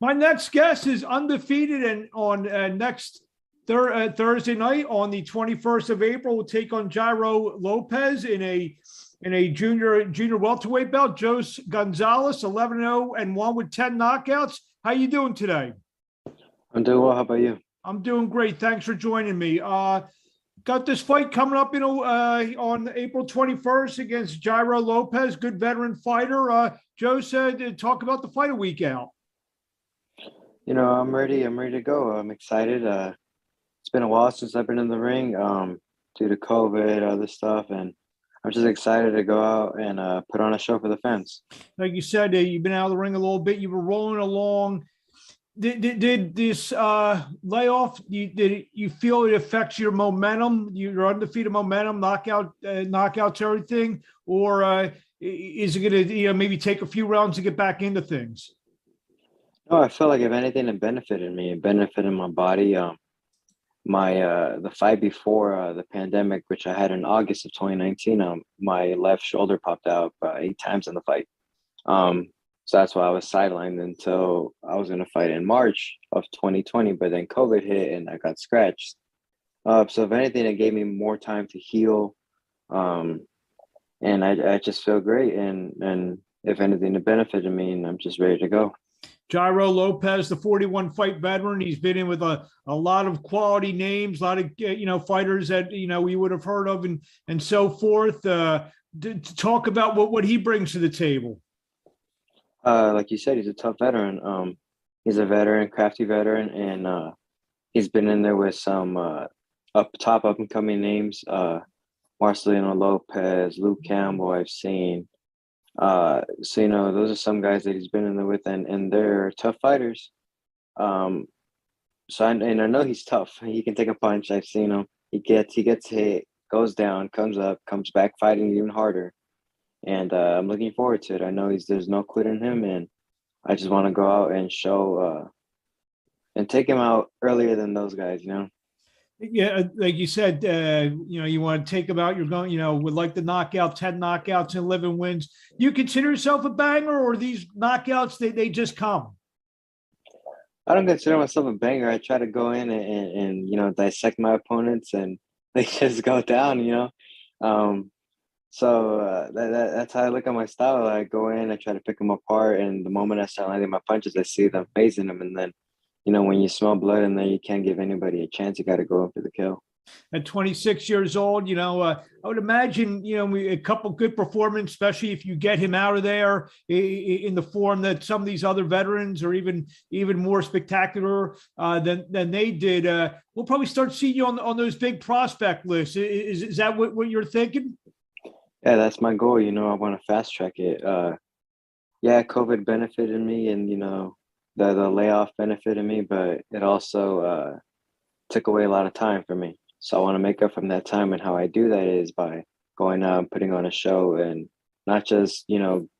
My next guest is undefeated, and on next Thursday night on the 21st of April, will take on Jairo Lopez in a junior welterweight bout. Jousce Gonzalez, 11-0 and 1 with 10 knockouts. How you doing today? I'm doing well. How about you? I'm doing great. Thanks for joining me. Got this fight coming up, on April 21st against Jairo Lopez, good veteran fighter. Joe said to talk about the fight a week out. I'm ready. I'm ready to go. I'm excited. It's been a while since I've been in the ring, due to COVID, other stuff, and I'm just excited to go out and put on a show for the fans. Like you said, you've been out of the ring a little bit. You were rolling along. Did this layoff? Did you feel it affects your momentum, your undefeated momentum, knockouts, everything, or is it going to maybe take a few rounds to get back into things? No, I feel like if anything, it benefited me. It benefited my body. The fight before the pandemic, which I had in August of 2019, my left shoulder popped out 8 times in the fight. So that's why I was sidelined until I was going to fight in March of 2020, but then COVID hit and I got scratched. So if anything, it gave me more time to heal. And I just feel great. And if anything, it benefited me, and I'm just ready to go. Jairo Lopez, the 41 fight veteran. He's been in with a lot of quality names, a lot of, fighters that, we would have heard of and so forth. To talk about what he brings to the table. Like you said, he's a tough veteran. He's a veteran, crafty veteran, and he's been in there with some up and coming names. Marcelino Lopez, Luke Campbell, I've seen. Those are some guys that he's been in there with, and they're tough fighters. I know he's tough. He can take a punch. I've seen him. He gets hit, goes down, comes up, comes back fighting even harder. And I'm looking forward to it. I know there's no quit in him, and I just want to go out and show and take him out earlier than those guys. Yeah, like you said, you want to take him out. You're going, would like the knockout, 10 knockouts and 11 wins. Do you consider yourself a banger, or these knockouts they just come? I don't consider myself a banger. I try to go in and dissect my opponents, and they just go down. That's how I look at my style. I go in, I try to pick them apart, and the moment I start landing my punches, I see them phasing them, and then when you smell blood in there, you can't give anybody a chance. You got to go in for the kill. At 26 years old, I would imagine, a couple good performances, especially if you get him out of there in the form that some of these other veterans are even more spectacular than they did. We'll probably start seeing you on those big prospect lists. Is that what you're thinking? Yeah, that's my goal. I want to fast track it. COVID benefited me, and the layoff benefited me, but it also took away a lot of time for me. So I want to make up from that time, and how I do that is by going out and putting on a show, and not just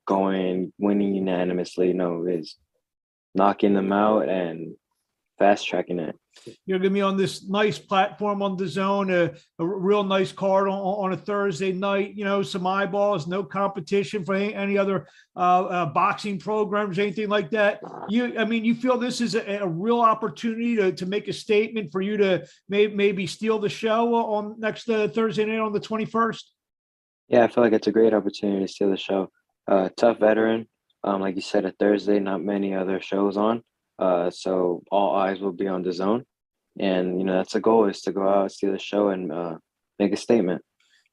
going winning unanimously. Is knocking them out and fast tracking it. You're going to be on this nice platform on DAZN, a real nice card on a Thursday night, some eyeballs, no competition for any other boxing programs, anything like that. You feel this is a real opportunity to make a statement for you to maybe steal the show on next Thursday night on the 21st? Yeah, I feel like it's a great opportunity to steal the show. Tough veteran. Like you said, a Thursday, not many other shows on. So all eyes will be on DAZN, and that's the goal, is to go out, steal the show, and make a statement.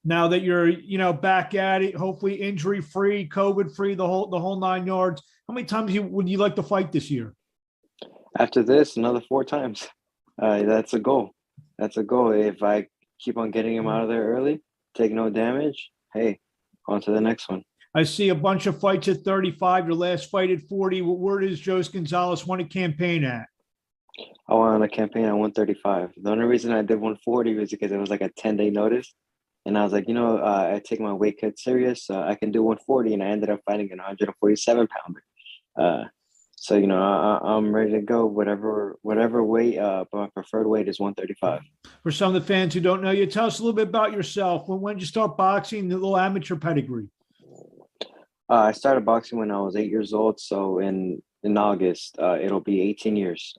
Now that you're back at it, hopefully injury free, COVID free, the whole 9 yards. How many times would you like to fight this year? After this, another 4 times. That's a goal. That's a goal. If I keep on getting him out of there early, take no damage, hey, on to the next one. I see a bunch of fights at 35, your last fight at 40. Where does Jousce Gonzalez want to campaign at? I went on a campaign at 135. The only reason I did 140 was because it was like a 10-day notice. And I was like, I take my weight cut serious. I can do 140. And I ended up fighting an 147-pounder. I'm ready to go, whatever weight, but my preferred weight is 135. For some of the fans who don't know you, tell us a little bit about yourself. When did you start boxing, the little amateur pedigree? I started boxing when I was 8 years old. So in in August. It'll be 18 years.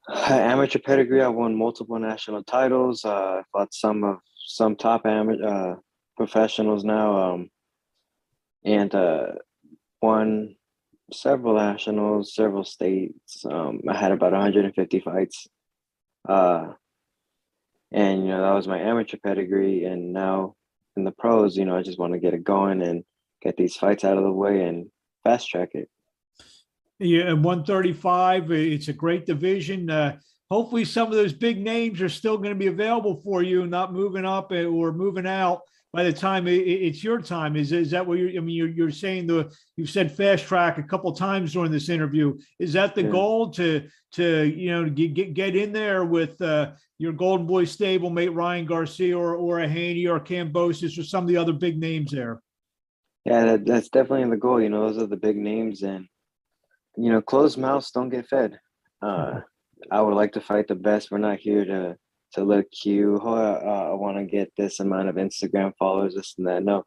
Amateur pedigree. I won multiple national titles. Fought some top amateur professionals now, and won several nationals, several states. I had about 150 fights. And that was my amateur pedigree. And now in the pros, I just want to get it going and get these fights out of the way and fast track it. Yeah, at 135, it's a great division. Hopefully, some of those big names are still going to be available for you, not moving up or moving out by the time it's your time. Is that what you're? I mean, you're saying you've said fast track a couple of times during this interview. Is that the goal to get in there with your Golden Boy stablemate Ryan Garcia or a Haney or Cambosis or some of the other big names there? Yeah, that's definitely the goal. Those are the big names, and closed mouths don't get fed. I would like to fight the best. We're not here to look cute. I want to get this amount of Instagram followers, this and that. No,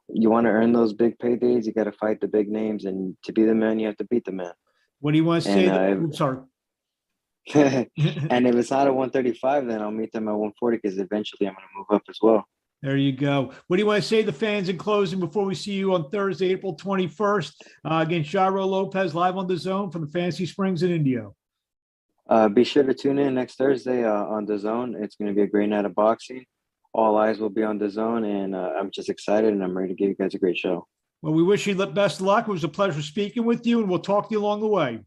you want to earn those big paydays. You got to fight the big names, and to be the man, you have to beat the man. What do you want to say? Sorry. And if it's not at 135, then I'll meet them at 140 because eventually I'm going to move up as well. There you go. What do you want to say to the fans in closing before we see you on Thursday, April 21st against Jairo Lopez live on DAZN from the Fantasy Springs in Indio? Be sure to tune in next Thursday on DAZN. It's going to be a great night of boxing. All eyes will be on DAZN, and I'm just excited, and I'm ready to give you guys a great show. Well, we wish you the best of luck. It was a pleasure speaking with you, and we'll talk to you along the way.